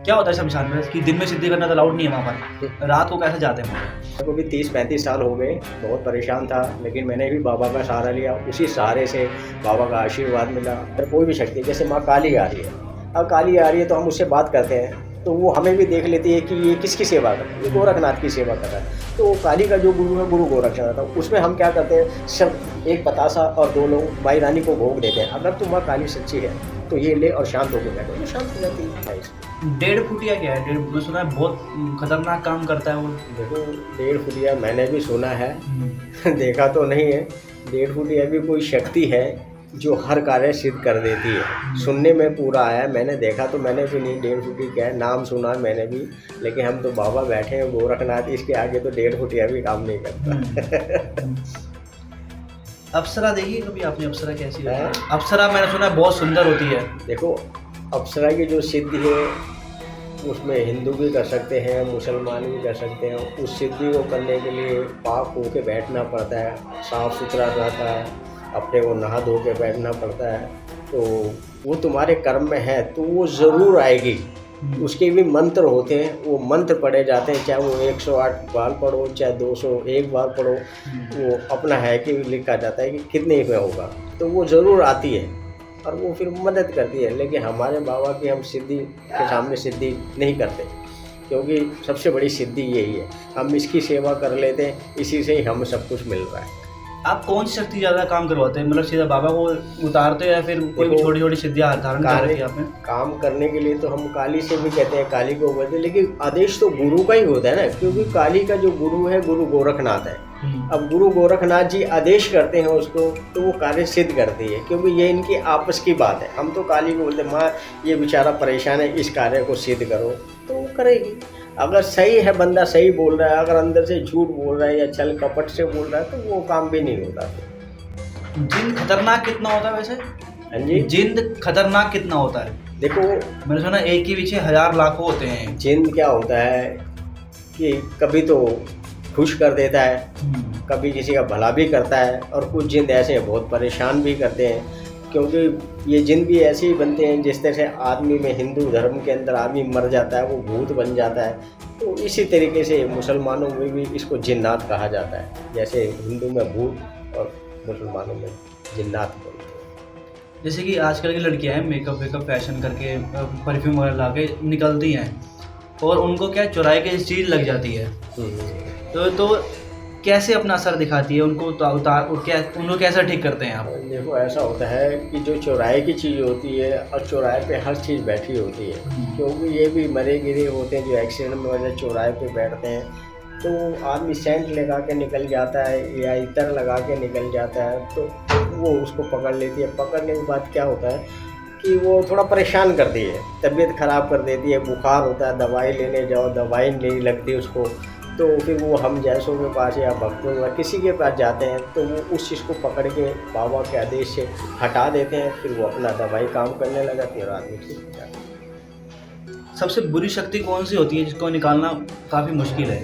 क्या होता है शमशान में कि दिन में सिद्धि करना तो अलाउड नहीं है वहाँ पर, रात को कैसे जाते हैं वहाँ मेरे को भी 30-35 साल हो गए, बहुत परेशान था, लेकिन मैंने भी बाबा का सहारा लिया। उसी सहारे से बाबा का आशीर्वाद मिला। अगर कोई भी शक्ति, जैसे माँ काली आ रही है, अब काली आ रही है तो हम उससे बात करते हैं तो वो हमें भी देख लेती है कि ये किसकी सेवा कर रहा है, ये गोरखनाथ की सेवा कर रहा है। तो काली का जो गुरु है, गुरु गोरखनाथ है, उसमें हम क्या करते हैं, सब एक बतासा और 2 लोग माई रानी को भोग देते हैं। अगर तुम माँ काली सच्ची है तो ये ले और शांत होकर बैठो, तो शांत हो जाती है। 1.5 फुटिया क्या है? 1.5 सुना है बहुत खतरनाक काम करता है वो। देखो 1.5 फुटिया मैंने भी सुना है, देखा तो नहीं है। 1.5 फुटिया भी कोई शक्ति है जो हर कार्य सिद्ध कर देती है। सुनने में पूरा आया, मैंने देखा तो मैंने भी नहीं। 1.5 फुटी क्या है, नाम सुना मैंने भी, लेकिन हम तो बाबा बैठे हैं गोरखनाथ, इसके आगे तो 1.5 फुटिया भी काम नहीं करता। अप्सरा देखी कभी आपने? अप्सरा कैसी होती है? अप्सरा मैंने सुना है बहुत सुंदर होती है। देखो अप्सरा की जो सिद्धि है उसमें हिंदू भी कर सकते हैं, मुसलमान भी कर सकते हैं। उस सिद्धि को करने के लिए पाक होके बैठना पड़ता है, साफ़ सुथरा रहता है, अपने को नहा धो के बैठना पड़ता है। तो वो तुम्हारे कर्म में है तो वो ज़रूर आएगी। उसके भी मंत्र होते हैं, वो मंत्र पढ़े जाते हैं, चाहे वो 108 बार पढ़ो, चाहे 201 बार पढ़ो, वो अपना है कि लिखा जाता है कि कितने में होगा, तो वो ज़रूर आती है और वो फिर मदद करती है। लेकिन हमारे बाबा की हम सिद्धि के सामने सिद्धि नहीं करते, क्योंकि सबसे बड़ी सिद्धि यही है, हम इसकी सेवा कर लेते हैं, इसी से ही हमें सब कुछ मिल रहा है। आप कौन सी शक्ति ज़्यादा काम करवाते हैं? मतलब सीधा बाबा को उतारते हैं या फिर कोई भी छोटी छोटी सिद्धियाँ धारण कर रखी है आपने? काम करने के लिए तो हम काली से भी कहते हैं, काली को बोलते हैं, लेकिन आदेश तो गुरु का ही होता है ना, क्योंकि काली का जो गुरु है गुरु गोरखनाथ है। अब गुरु गोरखनाथ जी आदेश करते हैं उसको, तो वो कार्य सिद्ध करती है, क्योंकि ये इनकी आपस की बात है। हम तो काली को बोलते हैं, माँ ये बेचारा परेशान है, इस कार्य को सिद्ध करो, तो वो करेगी। अगर सही है, बंदा सही बोल रहा है, अगर अंदर से झूठ बोल रहा है या छल कपट से बोल रहा है, तो वो काम भी नहीं होता। जिन खतरनाक कितना होता है वैसे? हाँ जी, जिन खतरनाक कितना होता है? देखो मैंने सुना एक ही पीछे 1000 लाखों होते हैं। जिन्न क्या होता है कि कभी तो खुश कर देता है, कभी किसी का भला भी करता है, और कुछ जिन्न ऐसे हैं बहुत परेशान भी करते हैं। क्योंकि ये जिन्न भी ऐसे ही बनते हैं, जिस तरह से आदमी में हिंदू धर्म के अंदर आदमी मर जाता है वो भूत बन जाता है, तो इसी तरीके से मुसलमानों में भी इसको जिन्नात कहा जाता है। जैसे हिंदू में भूत और मुसलमानों में जिन्नात बोलते हैं। जैसे कि आजकल की लड़कियां हैं मेकअप वेकअप फैशन करके परफ्यूम वगैरह ला के निकलती हैं, और उनको क्या चुराए के चीज़ लग जाती है, तो कैसे अपना असर दिखाती है उनको? तो उनको कैसे ठीक करते हैं आप? देखो ऐसा होता है कि जो चौराहे की चीज़ होती है, और चौराहे पे हर चीज़ बैठी होती है, क्योंकि ये भी मरे गिरे होते हैं जो एक्सीडेंट में वजह चौराहे पे बैठते हैं, तो आदमी सेंट लगा के निकल जाता है या इतर लगा के निकल जाता है, तो वो उसको पकड़ लेती है। पकड़ने के बाद क्या होता है कि वो थोड़ा परेशान करती है, तबीयत ख़राब कर देती है, बुखार होता है, दवाई लेने जाओ दवाई नहीं लगती उसको, तो फिर वो हम जैसों के पास या भक्तों या किसी के पास जाते हैं, तो वो उस चीज़ को पकड़ के बाबा के आदेश से हटा देते हैं, फिर वो अपना दवाई काम करने लगा, फिर आदमी ठीक हो जाता है। सबसे बुरी शक्ति कौन सी होती है जिसको निकालना काफ़ी मुश्किल है?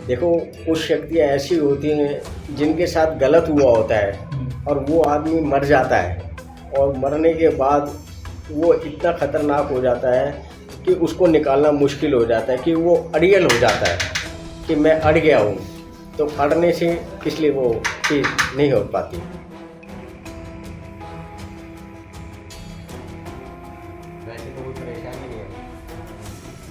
देखो कुछ शक्तियाँ ऐसी होती हैं जिनके साथ गलत हुआ होता है और वो आदमी मर जाता है, और मरने के बाद वो इतना ख़तरनाक हो जाता है कि उसको निकालना मुश्किल हो जाता है, कि वो अड़ियल हो जाता है कि मैं अड़ गया हूँ, तो अड़ने से इसलिए वो चीज़ नहीं हो पाती। वैसे तो कोई परेशानी नहीं है,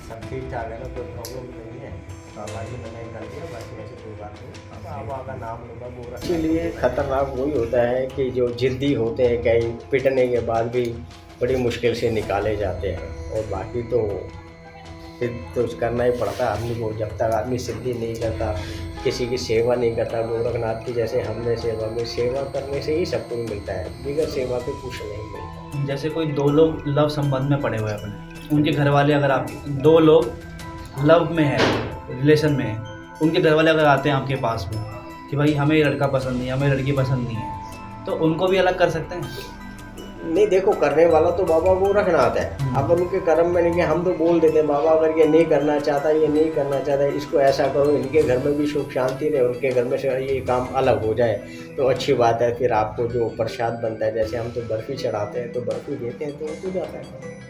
सब ठीक ठाक है ना, कोई प्रॉब्लम नहीं है। मैंने कर दिया, बाकी ऐसे कोई बात नहीं। बाबा का नाम लूँगा गोरा। इसीलिए खतरनाक वही होता है कि जो जिद्दी होते हैं, कहीं पिटने के बाद भी बड़ी मुश्किल से निकाले जाते हैं, और बाकी तो सिद्ध तो करना ही पड़ता है आदमी को। जब तक आदमी सिद्धि नहीं करता, किसी की सेवा नहीं करता, गोरखनाथ की जैसे हमने सेवा करने से ही सब कुछ मिलता है, बगैर सेवा के कुछ नहीं मिलता। जैसे कोई 2 लोग लव संबंध में पड़े हुए हैं अपने, उनके घर वाले अगर आप 2 लोग लव में है, रिलेशन में है, उनके घर वाले अगर आते हैं आपके पास में कि भाई हमें ये लड़का पसंद नहीं है, हमें लड़की पसंद नहीं है, तो उनको भी अलग कर सकते हैं? नहीं, देखो करने वाला तो बाबा गोरखनाथ है। अब उनके कर्म में नहीं कि हम तो बोल देते हैं बाबा अगर ये नहीं करना चाहता, ये नहीं करना चाहता, इसको ऐसा करो, इनके घर में भी सुख शांति रहे, उनके घर में से ये काम अलग हो जाए तो अच्छी बात है। फिर आपको जो प्रसाद बनता है, जैसे हम तो बर्फ़ी चढ़ाते हैं तो बर्फ़ी देते हैं तो हो जाता है।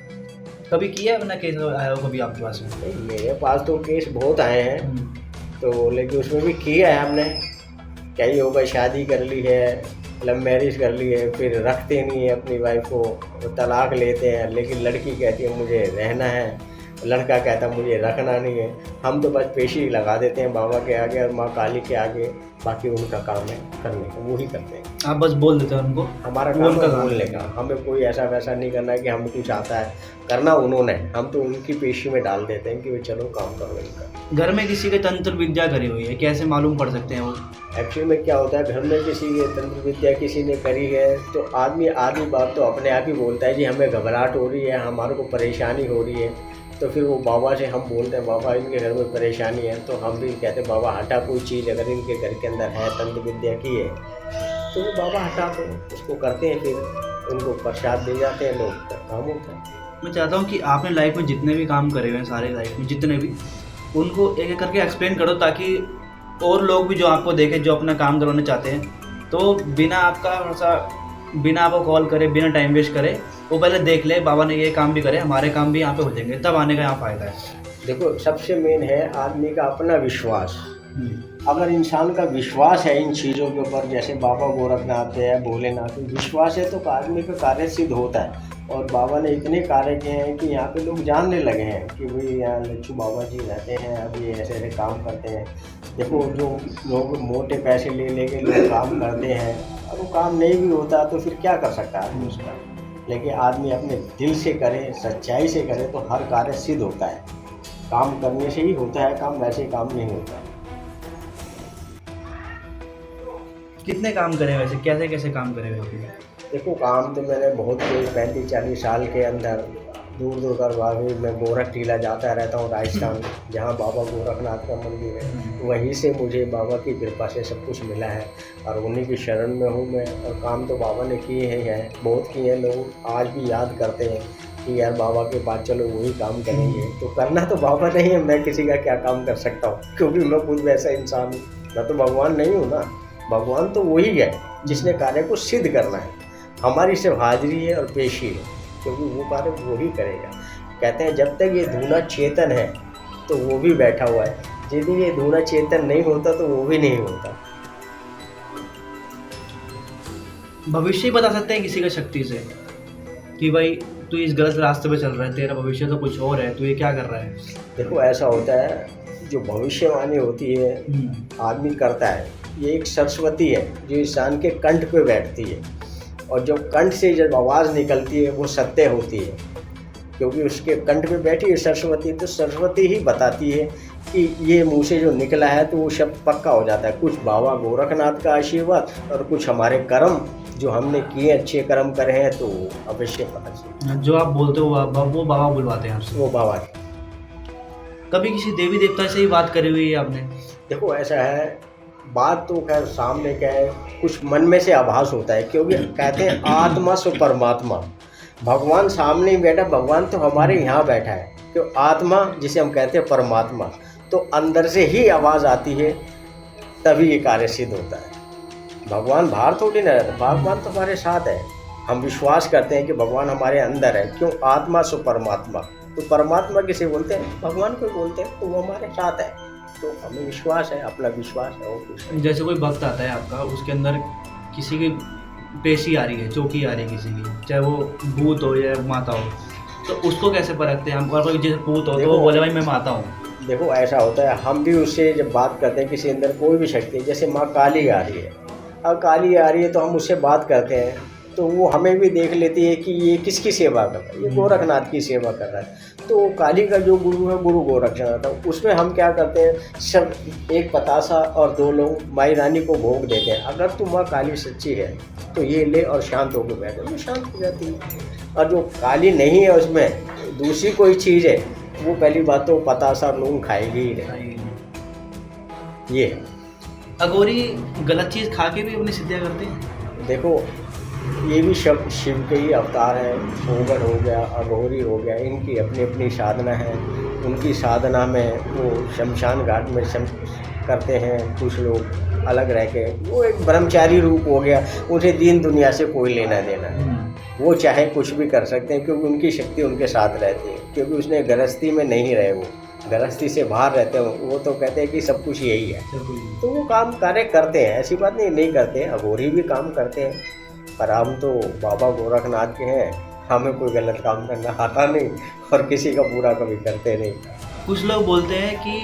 कभी किया है अपना केस आया हो कभी आपके पास में? नहीं, मेरे पास तो केस बहुत आए हैं, हम्म, तो लेकिन उसमें भी किया है हमने। क्या ही होगा, शादी कर ली है, लव मैरिज कर ली है, फिर रखते नहीं है अपनी वाइफ को, वो तलाक लेते हैं, लेकिन लड़की कहती है मुझे रहना है, लड़का कहता है मुझे रखना नहीं है। हम तो बस पेशी लगा देते हैं बाबा के आगे और माँ काली के आगे, बाकी उनका काम है करने का, वो ही करते हैं। आप बस बोल देते हैं उनको? हमारा वो काम उनका है काम बोलने का, हमें कोई ऐसा वैसा नहीं करना है कि हमें कुछ आता है, करना उन्होंने, हम तो उनकी पेशी में डाल देते हैं कि वे चलो काम करो इनका। घर में किसी के तंत्र विद्या करी हुई है, कैसे मालूम पड़ सकते हैं वो? एक्चुअली में क्या होता है, घर में किसी की तंत्र विद्या किसी ने करी है तो आदमी आधी बात तो अपने आप ही बोलता है जी हमें घबराहट हो रही है, हमारे को परेशानी हो रही है। तो फिर वो बाबा से हम बोलते हैं बाबा इनके घर में परेशानी है, तो हम भी कहते हैं बाबा हटा कोई चीज़ अगर इनके घर के अंदर है तंत्र विद्या की है तो वो बाबा हटा दो, उसको करते हैं, फिर उनको प्रसाद दे जाते हैं, लोग का काम होता है। मैं चाहता हूँ कि आपने लाइफ में जितने भी काम करे हुए हैं, सारे लाइफ में जितने भी, उनको एक एक करके एक्सप्लेन करो ताकि और लोग भी जो आपको देखें, जो अपना काम करवाना चाहते हैं, तो बिना आपको कॉल करे, बिना टाइम वेस्ट करे, वो पहले देख ले बाबा ने ये काम भी करे, हमारे काम भी यहाँ पे हो जाएंगे, तब आने का यहाँ फ़ायदा है। देखो सबसे मेन है आदमी का अपना विश्वास। अगर इंसान का विश्वास है इन चीज़ों के ऊपर, जैसे बाबा गोरखनाथ है, भोलेनाथ, विश्वास है तो आदमी का कार्य सिद्ध होता है। और बाबा ने इतने कार्य किए हैं कि यहाँ पे लोग जानने लगे हैं कि भाई यहाँ लच्छू बाबा जी रहते हैं, अब ये ऐसे ऐसे काम करते हैं। देखो जो लोग मोटे पैसे ले लेके लोग काम करते हैं, अब वो काम नहीं भी होता तो फिर क्या कर सकता है आदमी उसका। लेकिन आदमी अपने दिल से करे, सच्चाई से करे तो हर कार्य सिद्ध होता है। काम करने से ही होता है काम, वैसे काम नहीं होता। कितने काम करे वैसे, कैसे कैसे काम करे हुए? देखो काम तो मैंने बहुत 35-40 साल के अंदर दूर दूर कर वाकई मैं गोरख टीला जाता रहता हूँ राजस्थान, जहाँ बाबा गोरखनाथ का मंदिर है, वहीं से मुझे बाबा की कृपा से सब कुछ मिला है और उन्हीं की शरण में हूँ मैं। और काम तो बाबा ने किए ही हैं, बहुत किए हैं, लोग आज भी याद करते हैं कि यार बाबा के पास चलो वही काम करेंगे। तो करना तो बाबा नहीं है, मैं किसी का क्या काम कर सकता हूँ, क्योंकि मैं खुद वैसा इंसान हूँ, मैं तो भगवान नहीं हूँ ना। भगवान तो वही है जिसने कार्य को सिद्ध करना है, हमारी सिर्फ हाजिरी है और पेशी है, क्योंकि वो कार्य वो ही करेगा। कहते हैं जब तक ये धूना चेतन है तो वो भी बैठा हुआ है, यदि ये धूना चेतन नहीं होता तो वो भी नहीं होता। भविष्य बता सकते हैं किसी का शक्ति से कि भाई तू इस गलत रास्ते पे चल रहा है, तेरा भविष्य तो कुछ और है, तू ये क्या कर रहा है? देखो ऐसा होता है, जो भविष्यवाणी होती है आदमी करता है, ये एक सरस्वती है जो इंसान के कंठ पे बैठती है, और जो कंठ से जब आवाज़ निकलती है वो सत्य होती है, क्योंकि उसके कंठ पे बैठी है सरस्वती, तो सरस्वती ही बताती है कि ये मुंह से जो निकला है तो वो शब्द पक्का हो जाता है। कुछ बाबा गोरखनाथ का आशीर्वाद और कुछ हमारे कर्म जो हमने किए, अच्छे कर्म करे हैं, तो अवश्य पता चले। जो आप बोलते हो वो बाबा बुलवाते हैं आपसे? वो बाबा। कभी किसी देवी देवता से ही बात करी हुई है आपने? देखो ऐसा है, बात तो खैर सामने क्या है, कुछ मन में से आभास होता है, क्योंकि कहते हैं आत्मा सो परमात्मा, भगवान सामने ही बैठा, भगवान तो हमारे यहाँ बैठा है, क्यों आत्मा जिसे हम कहते हैं परमात्मा, तो अंदर से ही आवाज़ आती है तभी ये कार्य सिद्ध होता है। भगवान बाहर थोड़ी ना रहता, भगवान तो हमारे साथ है। हम विश्वास करते हैं कि भगवान हमारे अंदर है, क्यों आत्मा सो परमात्मा, तो परमात्मा किसे बोलते हैं, भगवान को बोलते हैं, तो वो हमारे साथ है, तो हमें विश्वास है, अपना विश्वास है। और कुछ जैसे कोई भक्त आता है आपका, उसके अंदर किसी की पेशी आ रही है, चौकी आ रही है किसी की, चाहे वो भूत हो या माता हो, तो उसको कैसे परखते हैं हम? और कोई जैसे भूत हो तो वो बोले भाई मैं माता हूँ। देखो ऐसा होता है, हम भी उससे जब बात करते हैं किसी अंदर कोई भी शक्ति, जैसे माँ काली आ रही है, अब काली आ रही है तो हम उससे बात करते हैं, तो वो हमें भी देख लेती है कि ये किसकी सेवा कर रहा है, ये गोरखनाथ की सेवा कर रहा है। तो काली का जो गुरु है गुरु गोरखनाथ है, उसमें हम क्या करते हैं, सब एक पतासा और 2 लोग माई रानी को भोग देते हैं। अगर तुम माँ काली सच्ची है तो ये ले और शांत होकर बैठे, वो शांत हो जाती है। और जो काली नहीं है उसमें दूसरी कोई चीज़ है, वो पहली बात तो पतासा लोग खाएगी ही नहीं। ये अघोरी गलत चीज़ खा के भी अपनी सिद्धियाँ करते हैं? देखो ये भी शिव के ही अवतार हैं, सोगर हो गया, अघोरी हो गया, इनकी अपनी अपनी साधना है। उनकी साधना में वो शमशान घाट में करते हैं, कुछ लोग अलग रह के, वो एक ब्रह्मचारी रूप हो गया, उन्हें दीन दुनिया से कोई लेना देना है, वो चाहे कुछ भी कर सकते हैं, क्योंकि उनकी शक्ति उनके साथ रहती है। क्योंकि उसने गृहस्थी में नहीं रहे, वो गृहस्थी से बाहर रहते हो, वो तो कहते हैं कि सब कुछ यही है। तो वो काम कार्य करते हैं, ऐसी बात नहीं करते हैं, अघोरी भी काम करते हैं। पर हम तो बाबा गोरखनाथ के हैं, हमें कोई गलत काम करना आता नहीं और किसी का बुरा कभी करते नहीं। कुछ लोग बोलते हैं कि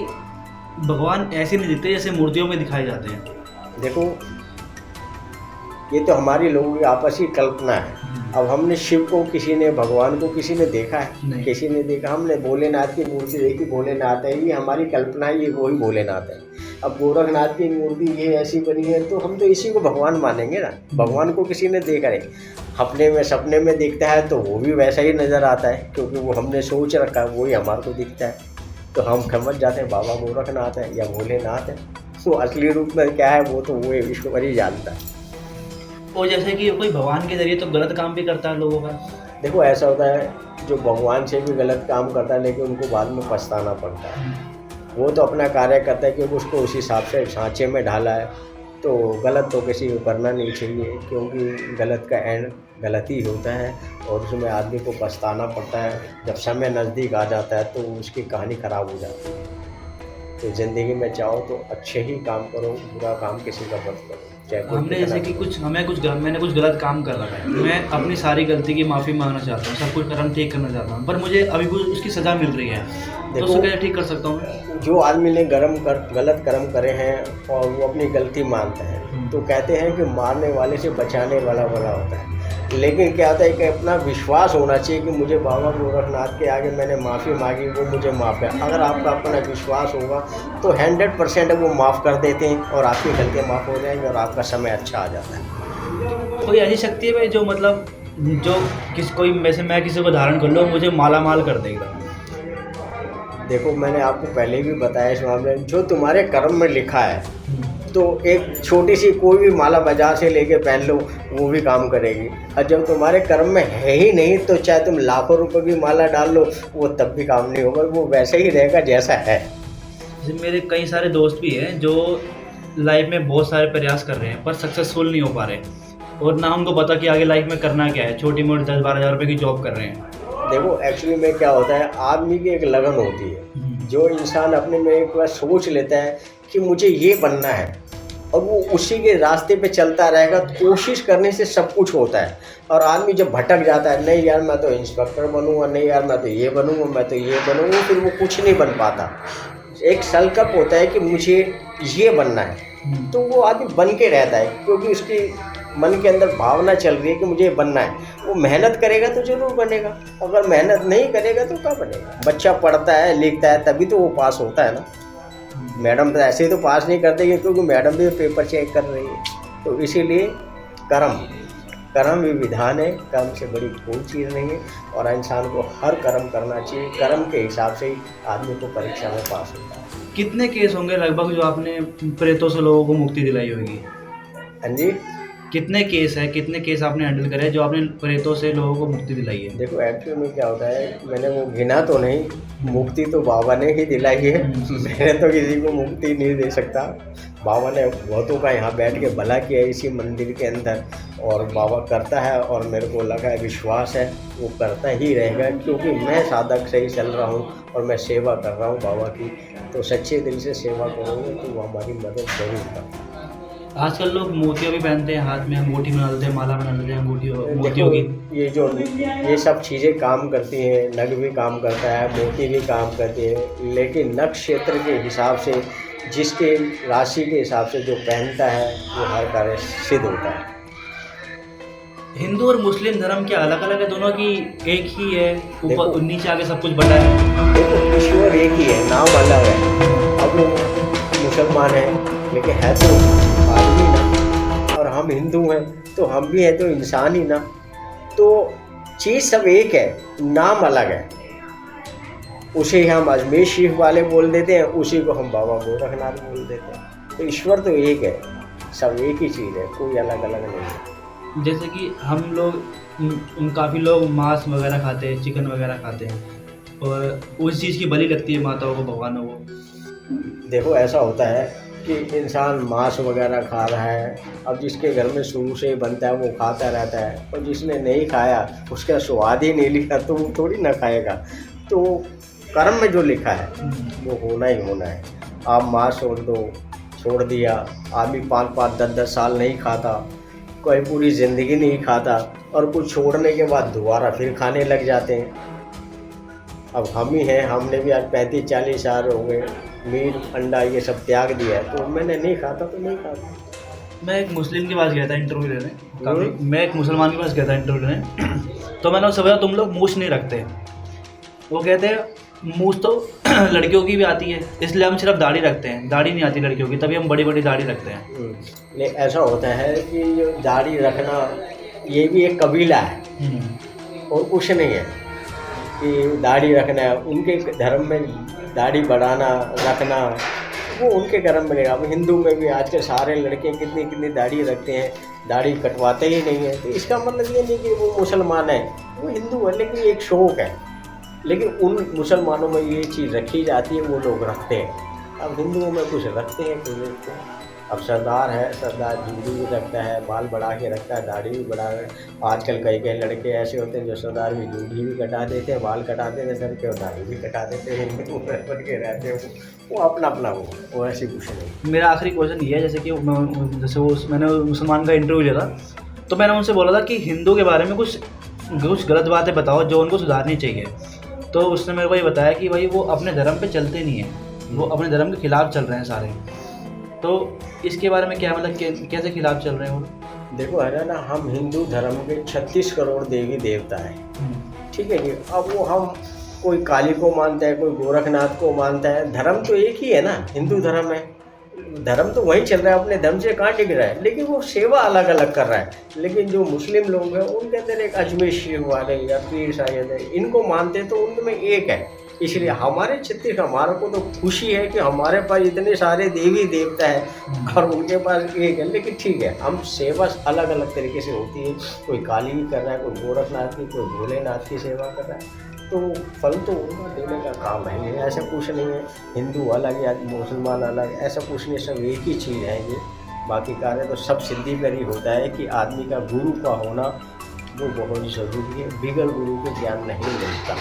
भगवान ऐसे नहीं दिखते जैसे मूर्तियों में दिखाए जाते हैं। देखो, ये तो हमारी लोगों की आपसी कल्पना है। अब हमने शिव को किसी ने, भगवान को किसी ने देखा है? नहीं। किसी ने देखा? हमने भोलेनाथ की मूर्ति देखी, भोलेनाथ है, ये हमारी कल्पना है, ये वही भोलेनाथ है। अब गोरखनाथ की मूर्ति ये ऐसी बनी है तो हम तो इसी को भगवान मानेंगे ना। भगवान को किसी ने देखा नहीं, अपने में सपने में दिखता है तो वो भी वैसा ही नज़र आता है, क्योंकि वो हमने सोच रखा है, वही हमारे को दिखता है। तो हम समझ जाते हैं बाबा गोरखनाथ है या भोलेनाथ है। तो असली रूप में क्या है वो तो वो ईश्वर ही जानता है। और जैसे कि कोई भगवान के जरिए तो गलत काम भी करता है लोगों का। देखो, ऐसा होता है जो भगवान से भी गलत काम करता है लेकिन उनको बाद में पछताना पड़ता है। वो तो अपना कार्य करता है क्योंकि उसको उस हिसाब से ढांचे में ढाला है। तो गलत तो किसी को करना नहीं चाहिए, क्योंकि गलत का एंड गलत ही होता है और उसमें आदमी को पछताना पड़ता है। जब समय नज़दीक आ जाता है तो उसकी कहानी ख़राब हो जाती है। तो ज़िंदगी में चाहो तो अच्छे ही काम करो, बुरा काम किसी का मत करो। हमने जैसे कि मैंने कुछ गलत काम कर रखा है, मैं अपनी सारी गलती की माफ़ी मांगना चाहता हूँ, सब कुछ कर्म ठीक करना चाहता हूँ, पर मुझे अभी भी उसकी सज़ा मिल रही है। तो उसको कैसे ठीक कर सकता हूँ? जो आदमी ने गलत कर्म करे हैं और वो अपनी गलती मानता है तो कहते हैं कि मारने वाले से बचाने वाला बड़ा होता है। लेकिन क्या होता है कि अपना विश्वास होना चाहिए कि मुझे बाबा गोरखनाथ के आगे मैंने माफ़ी मांगी, वो मुझे माफ़ है। अगर आपका अपना विश्वास होगा तो 100% वो माफ़ कर देते हैं और आपकी गलतियाँ माफ़ हो जाएंगी और आपका समय अच्छा आ जाता है। कोई ऐसी शक्ति है भाई जो मतलब जो मैं किसी को धारण कर लूँ मुझे माला माल कर देगा? देखो, मैंने आपको पहले भी बताया इस मामले में, जो तुम्हारे कर्म में लिखा है तो एक छोटी सी कोई भी माला बाजार से लेके पहन लो वो भी काम करेगी। और जब तुम्हारे कर्म में है ही नहीं तो चाहे तुम लाखों रुपए की माला डाल लो वो तब भी काम नहीं होगा, वो वैसे ही रहेगा जैसा है। जैसे मेरे कई सारे दोस्त भी हैं जो लाइफ में बहुत सारे प्रयास कर रहे हैं पर सक्सेसफुल नहीं हो पा रहे, और ना उनको पता कि आगे लाइफ में करना क्या है। छोटी मोटी 10-12 हज़ार रुपये की जॉब कर रहे हैं। देखो, एक्चुअली में क्या होता है, आदमी की एक लगन होती है। जो इंसान अपने में एक बार सोच लेता है कि मुझे ये बनना है और वो उसी के रास्ते पे चलता रहेगा, कोशिश करने से सब कुछ होता है। और आदमी जब भटक जाता है, नहीं यार मैं तो इंस्पेक्टर बनूंगा, नहीं यार मैं तो ये बनूंगा, मैं तो ये बनूंगा, फिर वो कुछ नहीं बन पाता। एक संकल्प होता है कि मुझे ये बनना है तो वो आदमी बन के रहता है, क्योंकि उसकी मन के अंदर भावना चल रही है कि मुझे बनना है। वो मेहनत करेगा तो ज़रूर बनेगा, अगर मेहनत नहीं करेगा तो क्या बनेगा। बच्चा पढ़ता है लिखता है तभी तो वो पास होता है ना। मैडम तो ऐसे ही तो पास नहीं करते क्योंकि मैडम भी पेपर चेक कर रही है। तो इसीलिए कर्म भी विधान है, कर्म से बड़ी कोई चीज़ नहीं है और इंसान को हर कर्म करना चाहिए। कर्म के हिसाब से ही आदमी को परीक्षा में पास होता है। कितने केस होंगे लगभग जो आपने प्रेतों से लोगों को मुक्ति दिलाई होगी? हाँ जी, कितने केस आपने हैंडल करे जो आपने प्रेतों से लोगों को मुक्ति दिलाई है? देखो, एक्चुअली में क्या होता है, मैंने वो गिना तो नहीं, मुक्ति तो बाबा ने ही दिलाई है। मैंने तो किसी को मुक्ति नहीं दे सकता। बाबा ने बहुतों का यहाँ बैठ के भला किया है इसी मंदिर के अंदर, और बाबा करता है और मेरे को लगा है, विश्वास है वो करता ही रहेगा, क्योंकि मैं साधक से ही चल रहा हूँ और मैं सेवा कर रहा हूँ बाबा की। तो सच्चे दिल से सेवा करोगे तो वो हमारी मदद जरूर करता है। आजकल लोग मोतियाँ भी पहनते हैं, हाथ में अंगूठी बना लेते हैं, माला बना लेते हैं मोतियों की। ये सब चीज़ें काम करती हैं, नग भी काम करता है, मोती भी काम करती है, लेकिन नक्षत्र के हिसाब से, जिसके राशि के हिसाब से जो पहनता है वो हर कार्य सिद्ध होता है। हिंदू और मुस्लिम धर्म क्या अलग अलग है? दोनों की एक ही है, ऊपर नीचे आगे सब कुछ बटा है। देखो, ईश्वर एक ही है, नाम अलग है। अब वो मुसलमान है लेकिन है तो आदमी ना, और हम हिंदू हैं तो हम भी हैं तो इंसान ही ना। तो चीज़ सब एक है, नाम अलग है। उसे हम अजमेर शरीफ वाले बोल देते हैं, उसी को हम बाबा गोरखनाथ बोल देते हैं। तो ईश्वर तो एक है, सब एक ही चीज़ है, कोई अलग अलग नहीं है। जैसे कि हम लोग काफ़ी लोग मांस वगैरह खाते हैं, चिकन वगैरह खाते हैं, और उस चीज़ की बलि लगती है माताओं को, भगवानों को। देखो, ऐसा होता है कि इंसान मांस वगैरह खा रहा है, अब जिसके घर में शुरू से ही बनता है वो खाता रहता है, और जिसने नहीं खाया उसका स्वाद ही नहीं लिया तो वो थोड़ी ना खाएगा। तो कर्म में जो लिखा है वो होना ही होना है। आप माँ छोड़ दिया, आदमी 5-5, 10-10 साल नहीं खाता, कोई पूरी ज़िंदगी नहीं खाता, और कुछ छोड़ने के बाद दोबारा फिर खाने लग जाते हैं। अब हम ही हैं, हमने भी आज 35-40 साल हो गए मीट अंडा ये सब त्याग दिया है, तो मैंने नहीं खाता तो नहीं खाता। मैं एक मुस्लिम के पास गया था इंटरव्यू लेने, मैं एक मुसलमान के पास गया था इंटरव्यू लेने, तो मैंने उससे बोला तुम लोग मूछ नहीं रखते। वो कहते हैं मूछ तो लड़कियों की भी आती है, इसलिए हम सिर्फ दाढ़ी रखते हैं, दाढ़ी नहीं आती लड़कियों की, तभी हम बड़ी बड़ी दाढ़ी रखते हैं। नहीं, ऐसा होता है कि जो दाढ़ी रखना ये भी एक कबीला है और कुछ नहीं है कि दाढ़ी रखना है। उनके धर्म में दाढ़ी बढ़ाना रखना वो उनके धर्म में नहीं। अब हिंदू में भी आज के सारे लड़के कितनी कितनी दाढ़ी रखते हैं, दाढ़ी कटवाते ही नहीं है। तो इसका मतलब ये नहीं कि वो मुसलमान है, वो हिंदू है, लेकिन एक शौक है। लेकिन उन मुसलमानों में ये चीज़ रखी जाती है, वो लोग रखते हैं। अब हिंदुओं में कुछ रखते हैं कुछ रखते हैं। अब सरदार है, सरदार जूड़ी भी रखता है, बाल बढ़ा के रखता है, दाढ़ी भी बढ़ा है। आजकल कई लड़के ऐसे होते हैं जो सरदार भी जूड़ी भी कटा देते हैं, बाल कटा देते हैं सर के, और दाढ़ी भी कटा देते हैं, हिंदू बन के रहते हैं। वो अपना अपना वो ऐसी कुछ नहीं। मेरा आखिरी क्वेश्चन ये है, जैसे कि मैंने मुसलमान का इंटरव्यू लिया था, तो मैंने उनसे बोला था कि हिंदू के बारे में कुछ गलत बातें बताओ जो उनको सुधारनी चाहिए। तो उसने मेरे को ये बताया कि भाई वो अपने धर्म पे चलते नहीं हैं, वो अपने धर्म के खिलाफ चल रहे हैं सारे। तो इसके बारे में क्या मतलब कैसे खिलाफ चल रहे हैं वो? देखो है ना, हम हिंदू धर्म के 36 करोड़ देवी देवता हैं, ठीक है जी। अब वो हम कोई काली को मानता है, कोई गोरखनाथ को मानता है, धर्म तो एक ही है ना, हिंदू धर्म है। धर्म तो वही चल रहा है, अपने धर्म से कहाँ टिक रहा है, लेकिन वो सेवा अलग अलग कर रहा है। लेकिन जो मुस्लिम लोग हैं उनके अंदर एक अजमेर शरीफ वाले या पीर साहिब है, इनको मानते हैं, तो उनमें एक है। इसलिए हमारे छत्तीस हमारे को तो खुशी है कि हमारे पास इतने सारे देवी देवता हैं और उनके पास एक है। लेकिन ठीक है, हम सेवा अलग अलग तरीके से होती है, कोई काली की कर रहा है, कोई गोरखनाथ की, कोई भोलेनाथ की सेवा कर रहा है, तो फल तो उनका देने का काम है। ऐसा कुछ नहीं है हिंदू अलग या मुसलमान अलग, ऐसा कुछ नहीं, सब एक ही चीज़ है ये। बाकी कार्य तो सब सिद्धि पर ही होता है कि आदमी का गुरु का होना वो बहुत ज़रूरी है। बिगड़ गुरु को ज्ञान नहीं मिलता,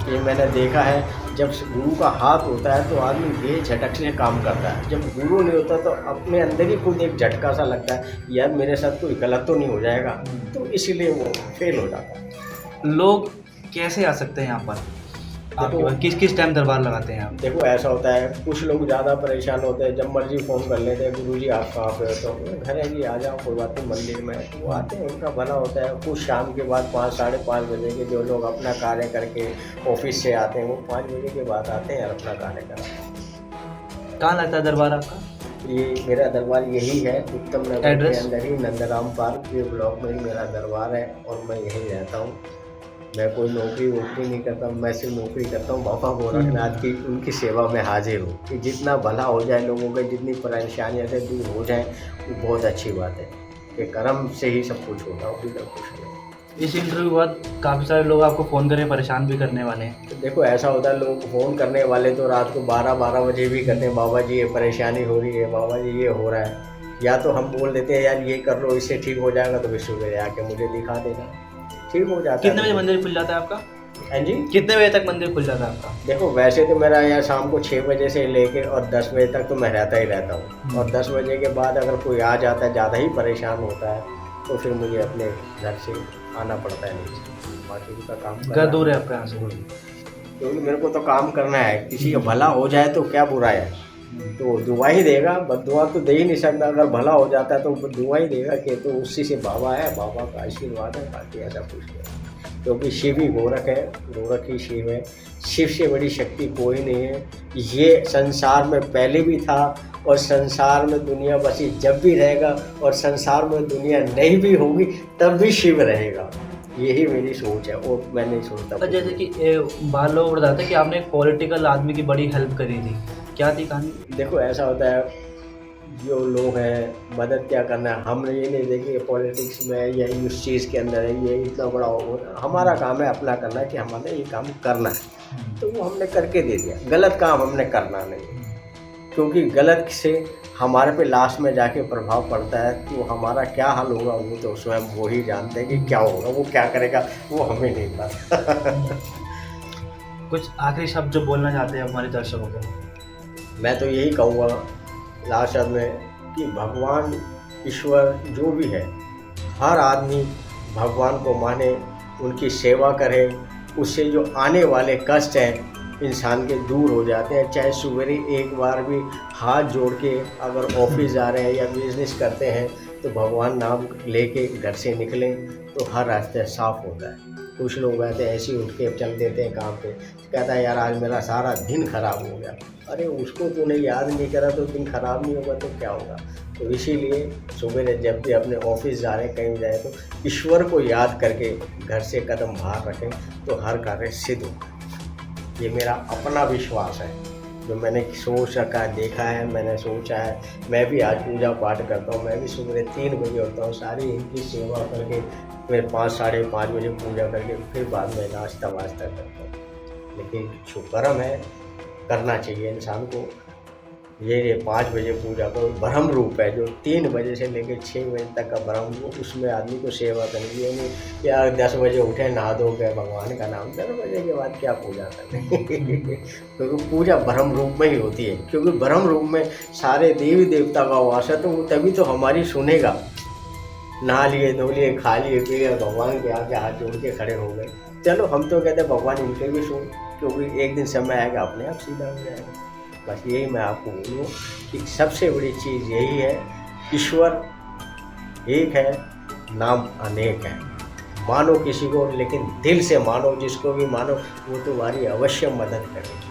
ये मैंने देखा है। जब गुरु का हाथ होता है तो आदमी बेझटक से काम करता है, जब गुरु नहीं होता तो अपने अंदर ही खुद एक झटका सा लगता है, यार मेरे साथ कोई गलत तो नहीं हो जाएगा, तो इसीलिए वो फेल हो जाता है। लोग कैसे आ सकते हैं यहाँ पर? आपके पास किस टाइम दरबार लगाते हैं आप? देखो ऐसा होता है, कुछ लोग ज़्यादा परेशान होते हैं, जब मर्जी फ़ोन कर लेते हैं, गुरुजी आप कहाँ पे हो, तो घर है जी आ जाओ, कोई बात नहीं मंदिर में, वो आते हैं, उनका भला होता है। कुछ शाम के बाद 5-5:30 बजे के जो लोग अपना कार्य करके ऑफिस से आते हैं, वो 5 बजे के बाद आते हैं और अपना कार्य कराते हैं। कहाँ लगता है दरबार आपका? ये मेरा दरबार यही है, उत्तम नगर के एड्रेस? अंदर ही, नंदराम पार्क ये ब्लॉक में ही मेरा दरबार है और मैं यहीं रहता हूँ। मैं कोई नौकरी वोकरी नहीं करता, मैं सिर्फ नौकरी करता हूँ बाबा गोरखनाथ की, उनकी सेवा में हाजिर हूँ कि जितना भला हो जाए लोगों के, जितनी परेशानियाँ से दूर हो जाए, वो बहुत अच्छी बात है कि कर्म से ही सब कुछ होता है, बिल्कुल कुछ नहीं। इस इंटरव्यू के बाद काफ़ी सारे लोग आपको फ़ोन करें, परेशान भी करने वाले हैं। तो देखो ऐसा होता है, लोग फ़ोन करने वाले तो रात को 12-12 बजे भी करते हैं, बाबा जी ये परेशानी हो रही है, बाबा जी ये हो रहा है। या तो हम बोल देते हैं यार ये कर लो, इससे ठीक हो जाएगा, तो फिर सुबह आके मुझे दिखा देगा, ठीक हो जाता है। कितने बजे मंदिर खुल जाता है आपका? हाँ जी, कितने बजे तक मंदिर खुल जाता है आपका? देखो वैसे तो मेरा यहाँ शाम को 6 बजे से लेके और 10 बजे तक तो मैं रहता ही रहता हूँ, और 10 बजे के बाद अगर कोई आ जाता है, ज़्यादा ही परेशान होता है, तो फिर मुझे अपने घर से आना पड़ता है नीचे, बाकी उनका काम घर दूर है आपका यहाँ से? क्योंकि मेरे को तो काम करना है, किसी का भला हो जाए तो क्या बुरा है, तो दुआ ही देगा, बददुआ तो दे ही नहीं सकता। अगर भला हो जाता है तो दुआ ही देगा कि तो उसी से बाबा है, बाबा का आशीर्वाद है, बाकी ऐसा कुछ नहीं। क्योंकि शिव ही गोरख है, गोरख ही शिव है, शिव से बड़ी शक्ति कोई नहीं है। ये संसार में पहले भी था और संसार में दुनिया बसी जब भी रहेगा, और संसार में दुनिया नहीं भी होगी तब भी शिव रहेगा। यही मेरी सोच है, और मैं नहीं सोचता। जैसे कि बाहर लोग बताते हैं कि आपने एक पॉलिटिकल आदमी की बड़ी हेल्प करी थी, क्या थी कहानी? देखो ऐसा होता है, जो लोग हैं मदद क्या करना है, हमने ये नहीं देखी पॉलिटिक्स में या उस चीज़ के अंदर है ये इतना बड़ा हो, हमारा काम है अपना करना है कि हमारे ये काम करना है, तो वो हमने करके दे दिया। गलत काम हमने करना नहीं, क्योंकि गलत से हमारे पे लास्ट में जाके प्रभाव पड़ता है, तो हमारा क्या हाल होगा वो तो स्वयं वो ही जानते हैं कि क्या होगा, वो क्या करेगा वो हमें नहीं पता। कुछ आखिरी शब्द जो बोलना चाहते हैं हमारे दर्शकों को। मैं तो यही कहूँगा लास्ट में कि भगवान ईश्वर जो भी है, हर आदमी भगवान को माने, उनकी सेवा करे, उससे जो आने वाले कष्ट हैं इंसान के दूर हो जाते हैं। चाहे सवेरे एक बार भी हाथ जोड़ के अगर ऑफिस जा रहे हैं या बिजनेस करते हैं तो भगवान नाम लेके घर से निकलें तो हर रास्ते साफ होता है। कुछ लोग कहते हैं ऐसे ही उठ के चल देते हैं काम पे, कहता है यार आज मेरा सारा दिन खराब हो गया। अरे उसको तूने याद नहीं करा तो दिन खराब नहीं होगा तो क्या होगा। तो इसीलिए सुबह जब भी अपने ऑफिस जा रहे हैं कहीं जाए तो ईश्वर को याद करके घर से कदम बाहर रखें तो हर कार्य सिद्ध होगा। ये मेरा अपना विश्वास है जो मैंने सोच रखा है, देखा है, मैंने सोचा है। मैं भी आज पूजा पाठ करता हूँ, मैं भी सुबह 3 बजे उठता हूँ, सारी इनकी सेवा करके फिर 5 साढ़े 5 बजे पूजा करके फिर बाद में नाश्ता वास्ता करता हूँ। लेकिन जो कर्म है करना चाहिए इंसान को। ये 5 बजे पूजा को ब्रह्म रूप है, जो 3 बजे से लेकर 6 बजे तक का ब्रह्म रूप, उसमें आदमी को सेवा करनी है। नहीं यार 10 बजे उठे नहा धो के भगवान का नाम, 10 बजे के बाद क्या पूजा करनी क्योंकि पूजा ब्रह्म रूप में ही होती है, क्योंकि ब्रह्म रूप में सारे देवी देवता का वास है। तो वो तभी तो हमारी सुनेगा। नहा लिए, धो लिए, खा लिए, पी लिए, भगवान के आगे हाथ जोड़ के खड़े हो गए। चलो हम तो कहते हैं भगवान इनके भी सुन, क्योंकि एक दिन समय आएगा अपने आप सीधा हो जाएगा। बस यही मैं आपको बोलूँ कि सबसे बड़ी चीज़ यही है, ईश्वर एक है, नाम अनेक है। मानो किसी को, लेकिन दिल से मानो। जिसको भी मानो वो तुम्हारी अवश्य मदद करेगी।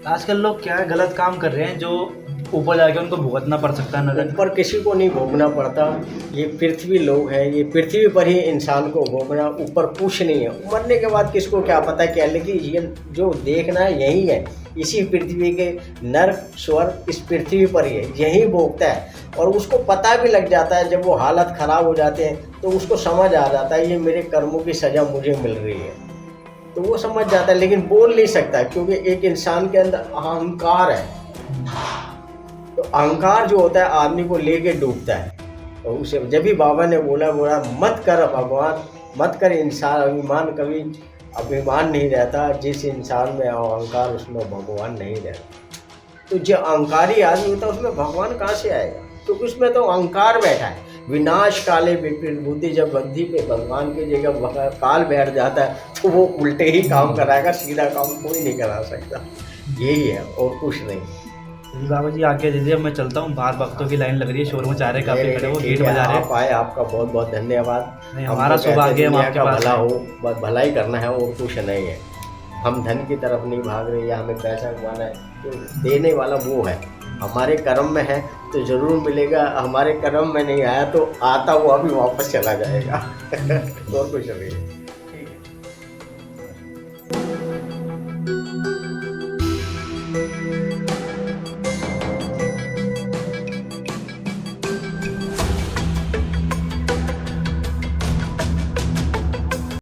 आजकल लोग क्या गलत काम कर रहे हैं जो ऊपर जाके उनको भुगतना पड़ सकता है नरक। ऊपर किसी को नहीं भोगना पड़ता। ये पृथ्वी लोग हैं, ये पृथ्वी पर ही इंसान को भोगना, ऊपर कुछ नहीं है। मरने के बाद किसको क्या पता क्या, लेकिन ये जो देखना है यही है। इसी पृथ्वी के नरक स्वर्ग इस पृथ्वी पर ही है, यही भोगता है। और उसको पता भी लग जाता है, जब वो हालत ख़राब हो जाते हैं तो उसको समझ आ जाता है ये मेरे कर्मों की सज़ा मुझे मिल रही है, तो वो समझ जाता है। लेकिन बोल नहीं सकता, क्योंकि एक इंसान के अंदर अहंकार है। तो अहंकार जो होता है आदमी को लेके डूबता है। और उसे जब भी बाबा ने बोला मत कर भगवान, मत कर इंसान, अभिमान नहीं रहता। जिस इंसान में अहंकार उसमें भगवान नहीं रहता। तो जो अहंकारी आदमी होता है उसमें भगवान कहाँ से आएगा, क्योंकि उसमें तो अहंकार बैठा है। विनाश काले विपरीत बुद्धि, जब बुद्धि पे भगवान की जगह काल बैठ जाता है तो वो उल्टे ही काम कराएगा, सीधा काम कोई नहीं करा सकता। यही है और कुछ नहीं। बाबा जी आगे दीजिए, मैं चलता हूँ, बाहर भक्तों की लाइन लग रही है, शोर मचा रहे काफी खड़े हो, गेट बजा रहे हैं। आप आए, आपका बहुत बहुत धन्यवाद। हमारा सौभाग्य है हम आपके पास भला हो, बस भला ही करना है और कुछ नहीं है। हम धन की तरफ नहीं भाग रहे या हमें पैसा कमाना है, तो देने वाला वो है। हमारे कर्म में है तो ज़रूर मिलेगा, हमारे कर्म में नहीं आया तो आता हुआ भी वापस चला जाएगा और कुछ नहीं है।